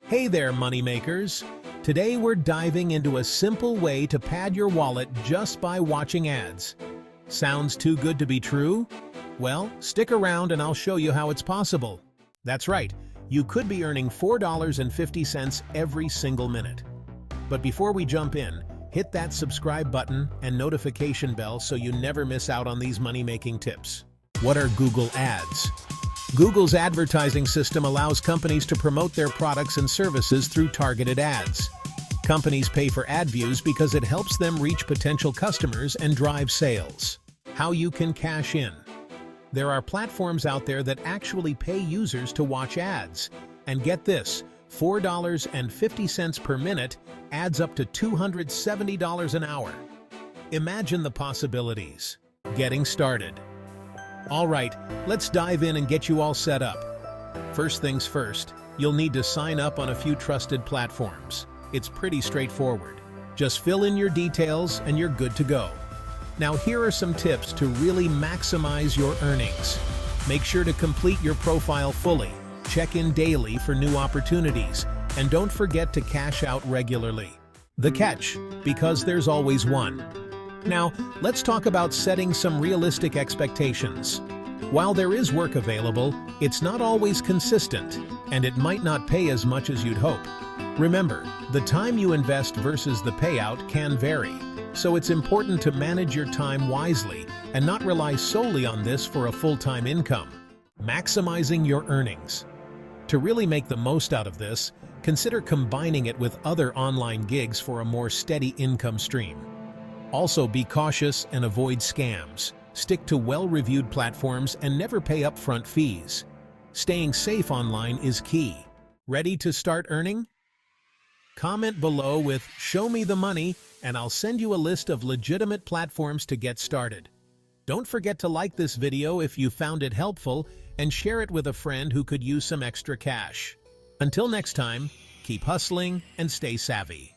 Hey there, moneymakers! Today we're diving into a simple way to pad your wallet just by watching ads. Sounds too good to be true? Well, stick around and I'll show you how it's possible. That's right, you could be earning $4.50 every single minute. But before we jump in, hit that subscribe button and notification bell so you never miss out on these money-making tips. What are Google Ads? Google's advertising system allows companies to promote their products and services through targeted ads. Companies pay for ad views because it helps them reach potential customers and drive sales. How you can cash in. There are platforms out there that actually pay users to watch ads. And get this, $4.50 per minute adds up to $270 an hour. Imagine the possibilities. Getting started. Alright, let's dive in and get you all set up. First things first, you'll need to sign up on a few trusted platforms. It's pretty straightforward. Just fill in your details and you're good to go. Now here are some tips to really maximize your earnings. Make sure to complete your profile fully, check in daily for new opportunities, and don't forget to cash out regularly. The catch, because there's always one. Now, let's talk about setting some realistic expectations. While there is work available, it's not always consistent, and it might not pay as much as you'd hope. Remember, the time you invest versus the payout can vary, so it's important to manage your time wisely and not rely solely on this for a full-time income. Maximizing your earnings. To really make the most out of this, consider combining it with other online gigs for a more steady income stream. Also, be cautious and avoid scams. Stick to well-reviewed platforms and never pay upfront fees. Staying safe online is key. Ready to start earning? Comment below with "Show me the money" and I'll send you a list of legitimate platforms to get started. Don't forget to like this video if you found it helpful and share it with a friend who could use some extra cash. Until next time, keep hustling and stay savvy.